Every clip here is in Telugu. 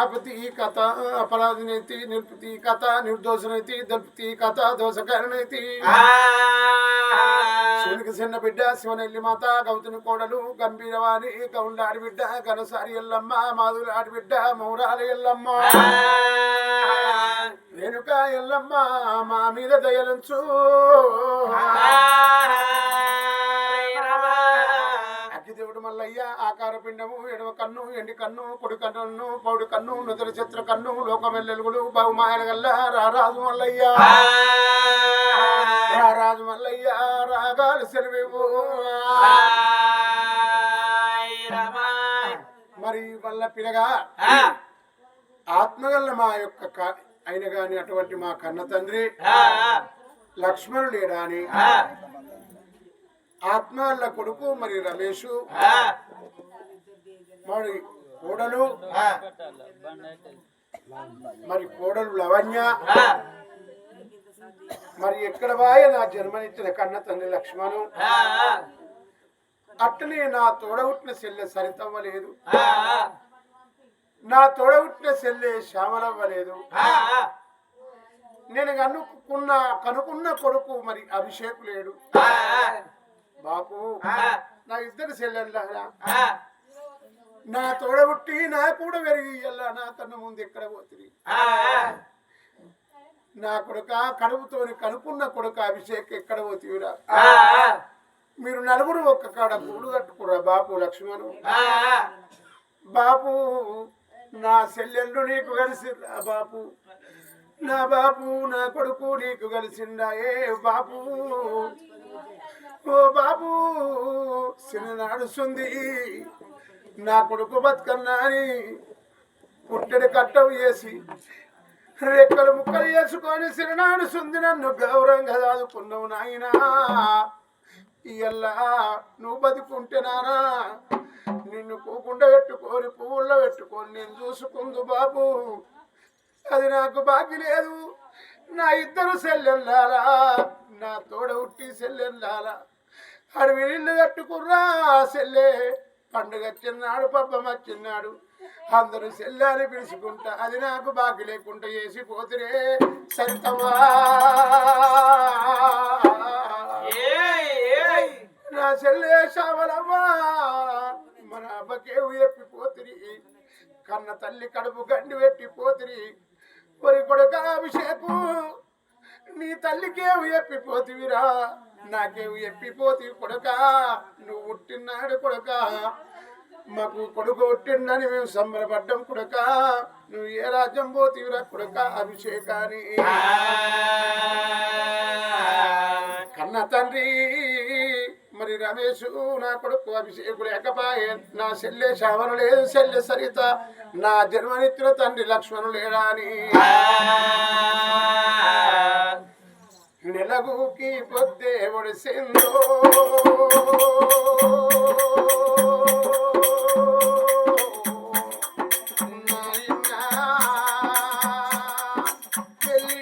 స్థాపతి కథ అపరాధినైతి నిల్పతి కథ నిర్దోషనైతి దల్పతి కథ దోషకారణైతి శివునికి చిన్న బిడ్డ శివనెల్లి మాత గౌతమి కోడలు గంభీరవాణి గౌండ ఆడిబిడ్డ గనసారి ఎల్లమ్మ మాధురి ఆడిబిడ్డ మౌరాలి ఎల్లమ్మ రేణుక ఎల్లమ్మ మా మీద దయలంచు అగ్గిదేవుడు మల్లయ్య ఆకార పిండము ఎడవ కన్ను ఎండి కన్ను పొడి కన్ను పౌడి కన్ను నుదర చిత్ర కన్ను లోకమెల్లెలుగులు బహుమాయల గల్ల రారాజు మల్లయ్య రారాజు మల్లయ్య రాగాలు సెలవు మరి వల్ల పిల్లగా ఆత్మగల్ల మా యొక్క అయిన గాని అటువంటి మా కన్న తండ్రి లక్ష్మణుడు లేడా అని ఆత్మగల్ల కొడుకు మరి రమేషు మరి కోడలు మరి కోడలు లవణ్య మరి ఎక్కడ వాయ నా జన్మనిచ్చిన కన్న తండ్రి లక్ష్మణు అట్లనే నా తోడవుట్టిన సెల్లె సరితవ్వలేదు నా తోడవుట్టిన సెల్లె శ్యామలవ్వలేదు నేను కనుకున్న కొడుకు మరి అభిషేకు లేడు బాపు నా ఇద్దరు సెల్లెల్లారా నా తోడబుట్టి నా కూడా పెరిగి నా కన్నా ముందు ఎక్కడ పోతుంది నా కొడుక కడుపుతోని కనుకున్న కొడుక అభిషేక్ ఎక్కడ పోతీవిరా మీరు నలుగురు ఒక్క కాడ గూడు కట్టుకురా బాపు లక్ష్మణు బాపు నా సెల్లెళ్ళు నీకు కలిసిరా బాపు నా బాపు నా కొడుకు నీకు కలిసిండా ఏ బాపు ఓ బాబు చిన్ననాడు సుంది నా కొడుకు బతుకన్నా అని పుట్టెడు కట్టవు వేసి రెక్కలు ముక్కలు వేసుకొని చిన్ననాడు సుంది నన్ను గౌరవంగా దాదుకున్నావు నాయనా ఇయ్యల్లా నువ్వు బతుకుంటేనానా నిన్ను కూకుండా పెట్టుకొని పువ్వుల్లో పెట్టుకొని నేను చూసుకుందు బాబు అది నాకు బాకీ లేదు నా ఇద్దరు సెల్లెల్లారా నా తోడ ఉట్టి సెల్లెల్లారా అడవి నీళ్ళు కట్టుకుర్రా సెల్లె పండుగ వచ్చిన్నాడు పబ్బం వచ్చిన్నాడు అందరూ సెల్లాని పిలుచుకుంటా అది నాకు బాకీ లేకుండా చేసి పోతురే సరితవా నా సెల్లె శావలమ్మా మన అబ్బకేవు ఎప్పిపోతురి కన్న తల్లి కడుపు గండి పెట్టిపోతురి ఒరి కొడుక అభిషేకు నీ తల్లికేవు ఎప్పిపోతివిరా నాకేవు ఎప్పిపోతివి కొడుక నువ్వు పుట్టినాడు కొడుక మాకు కొడుకు పుట్టిందని మేము సంబరపడ్డం కొడుక నువ్వు ఏ రాజ్యం పోతివిరా కొడుక అభిషేకాని కన్న తండ్రి మరి రమేష్ నా కొడుకు అభిషేకు లేకపాయే నా సెల్లె శావన లేదు సెల్లె సరిత నా జన్మనిత్తుల తండ్రి లక్ష్మణు లేడా అని నెలగుకి పొద్దే ఒడిసిందో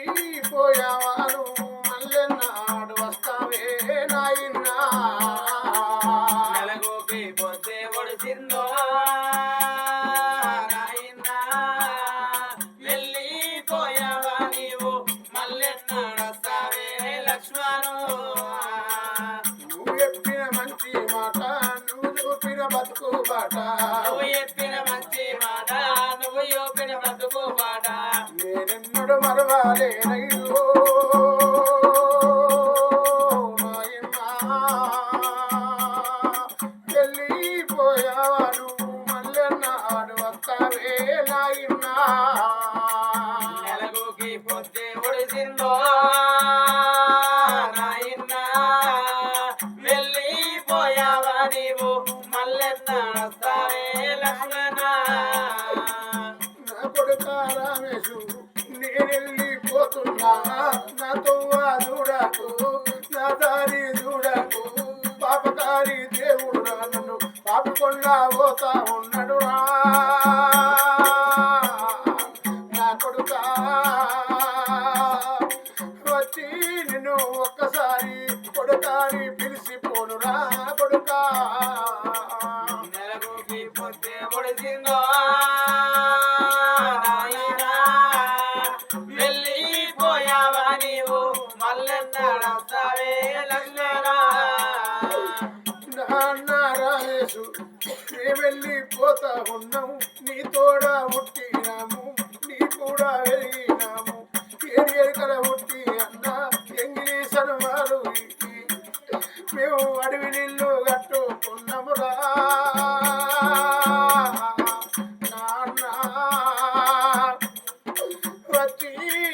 వెళ్ళిపోయావాను మళ్ళీ నాడు వస్తావే నాయన్నా నెలగుకి పొద్దే ఒడిసిందో నువ్వు చెప్పిన మంచి మాట నువ్వు చూపిన బతుకు బాట నేనెన్నడు మరవాలేనయ్యో వెళ్ళిపోయావా నువ్వు మళ్ళీ నాడు వస్తావే నాయన్నా నెలగుకి పొద్దే ఒడిసిందో నేనెళ్ళిపోతున్నా నాతో చూడకు నా దారి చూడకు పాపకారి దేవుడు నన్ను పాపకుండా పోతా ఉన్నాడు నా కొడుక వచ్చి నిన్ను ఒక్కసారి కొడుకాని పిలిచిపోనురా కొడుక నెలగుకి పొద్దే ఒడిసిందో నాయనా వెళ్ళిపోయావా నీవు మల్లెన్నడొస్తావే లక్ష్మణా నాన్న రాజేశు మేము వెళ్ళిపోతా ఉన్నాము నీ తోడ పుట్టినాము నీ కూడా వెలిగినాము ఏరియకల పుట్టి అన్న ఎంగిలీసను వారు మేము అడవి నీళ్ళు కట్టుకున్నాము రా నాన్న వచ్చి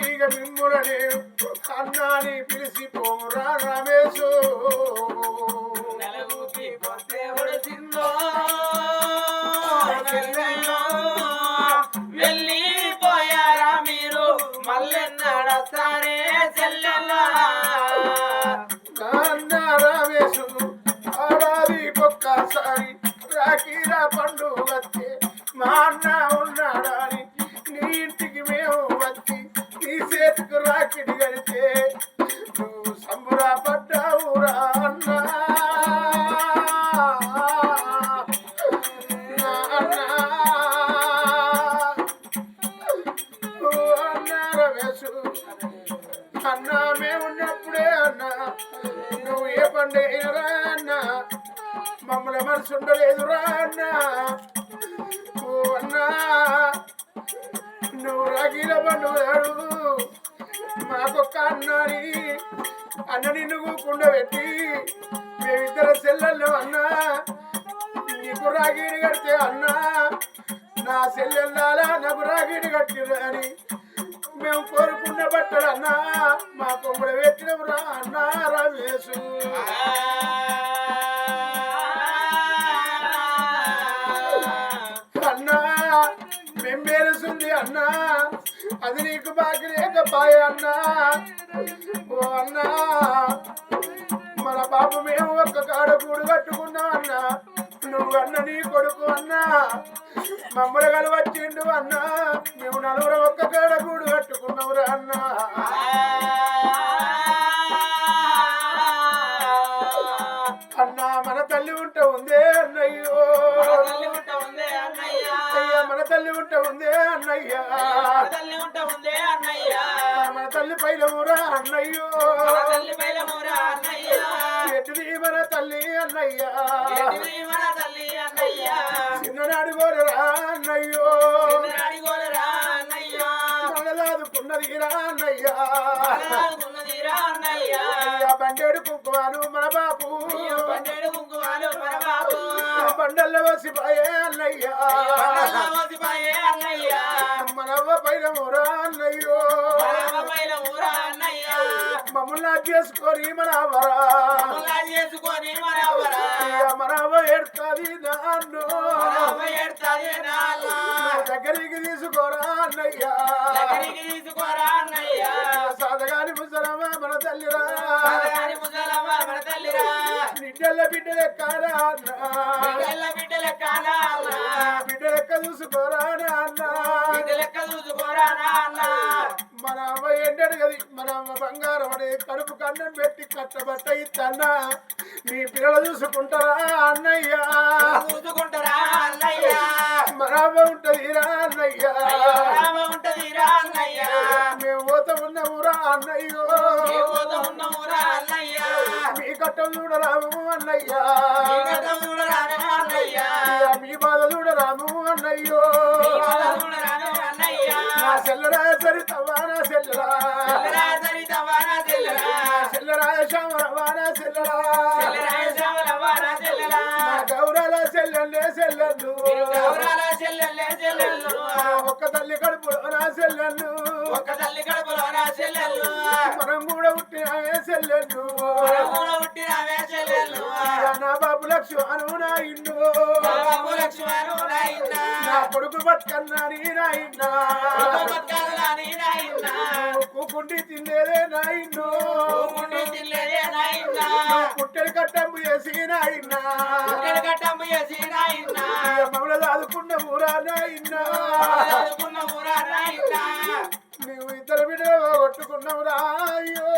ఇక మిమ్ములని అన్నాని పిలిచిపోరా రమేశు నెలవుకి పొద్దే ఒడిసిందో చెల్లెల్లో వెళ్ళిపోయారా మీరు మల్లెన్నడొస్తారే చెల్లెల్లా నాన్న రమేశు ఆడాదికొక్కసారి రాఖీల పండుగ వచ్చే మా అన్న ఉన్నాడని నీ ఇంటికి మేము వచ్చి నీ చేతికి రాకిడి గడితే నువ్వు సంబురపడ్డావురా అన్నా నాన్న అన్న రమేశు అన్న మేమున్నప్పుడే అన్న నువ్వు ఏ పండుగ అన్న మమ్మల్ని మనసు ఉండలేదురా అన్న ఓ అన్నా నువ్వు రాఖీల పండుగడు మాకొక్క అన్నని అన్న నిన్ను కూకుండబెట్టి మేమిద్దరు చెల్లెళ్ళు అన్నా నీకు రాఖీని కడితే అన్నా నా చెల్లెళ్ళాలా నాకు రాఖీని కట్టిరు అని మేము కోరుకున్న బట్టలు అన్నా మా కొమ్మడ పెట్టినవురా అన్నా రమేశు అన్నా మేము మేలుస్తుంది అన్నా అది నీకు బాకి లేకపాయ అన్నా ఓ అన్నా మన బాబు మేము ఒక్క కాడ కూడు కట్టుకున్నాం అన్నా నువ్వు అన్న నీ కొడుకు అన్నా మమ్మల్ని కలవచ్చిండు అన్నా మేము నలుగురు ఒక్క కాడ కూడు కట్టుకున్నావురా అన్నా అన్నా మన తల్లి ఉంటే ఉందే అన్నయ్యో అయ్యా మన తల్లి ఉంటే ఉందే అన్నయ్యా మన తల్లి పైలమురా అన్నయ్యో ఎటుది మన తల్లి అన్నయ్యా చిన్ననాడు గోరరా అన్నయ్యో మనలాదుకున్నదిరా అన్నయ్యా బండేడు కుంకుమాను మన బాపు బండల్లో వసిపాయే అన్నయ్యా మనవ్వ పైన ఊరా అన్నయ్యో మమ్మల్ని చేసుకొని మనవరా మనవ్వ ఎడుతుంది నాన్ను దగ్గరికి తీసుకోరా అన్నయ్యా సాధగాని ముసలమ్మ మన తల్లిరా బిడ్డల బిడ్డలెక్కరా అన్న బిడ్డలెక్క చూసుకోరా అన్న మన అమ్మ ఏంటంటే కదా మన అమ్మ బంగారం అనే కడుపు కన్నం పెట్టి కట్టబట్ట ఇత్తన్నా మీ పిల్లలు చూసుకుంటారా అన్నయ్యా మన అమ్మ ఉంటదిరా అన్నయ్యా మేము పోత ఉన్నామురా అన్నయ్యో మీ కట్టం చూడరాము అన్నయ్యా మీ బాధ చూడరాము అన్నయ్యో నా చెల్లరా సరితవా నా చెల్లరా చెల్లరా శ్యామరవా నా చెల్లరా నా గౌరాల చెల్లెల్లే చెల్లెళ్ళు ఒక్క తల్లి కడుపులో నా చెల్లెళ్ళు మనం కూడా పుట్టినవే చెల్లెళ్ళు నా బాబు లక్ష్మణు నా ఇల్లు నా కొడుకు బతుకన్నా నీ నాయన్నా కుండి తినేదే నాయన్ను పుట్టెడు కట్టంబు చేసి నాయన్నా మమ్మల్ని దాదుకున్న ఊరా నాయన్నా నువ్వు ఇద్దరు బిడ్డ కొట్టుకున్నావురా అయ్యో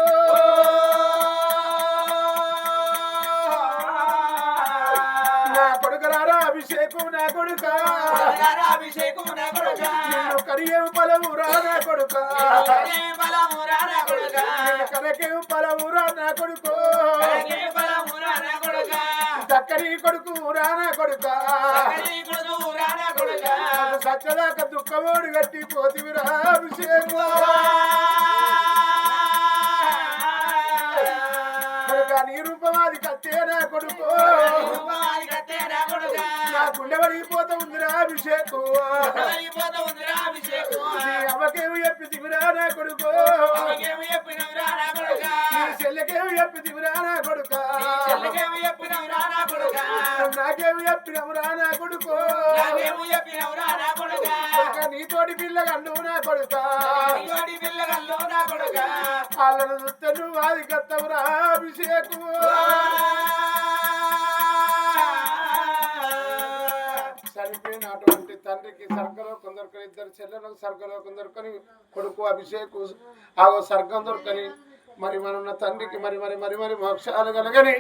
నా కొడుకురారా అభిషేకం నా కొడుక అభిషేకం నా కొడుక నిన్ను కరియేవు పలవురా నా కొడుక బలమురా నా కొడుక నిన్ను కరకేవు పలవురా నా కొడుకు బలమురా నా కొడుక చక్కని కొడుకు రా నా కొడుక కొడుకురా నా కొడుక సచ్చదాకా దుఃఖమోడు గట్టి పోతివిరా అభిషేకం కొడుక నీ రూపమాది కత్తే నా కొడుకు నా గుండె పడిపోతా ఉందిరా అభిషేకం నీ అమ్మకేమి చెప్పితివిరా నా కొడుకు నీ చెల్లెకేమి చెప్పితివిరా నా కొడుక నాకేమి చెప్పినవురా నా కొడుకు కొడుక నీతోటి పిల్లగండు నా కొడుక వాళ్ళను చూస్తే నువ్వు అది కత్తవురా అభిషేకం చనిపోయినటువంటి తండ్రికి సర్గలో కొందరు ఇద్దరు చెల్లెలకు సర్గలో కొందరుకొని కొడుకు అభిషేకు ఆగో సర్గం దొరకని మరి మన తండ్రికి మరి మరి మరి మరి మోక్షాలు కలగని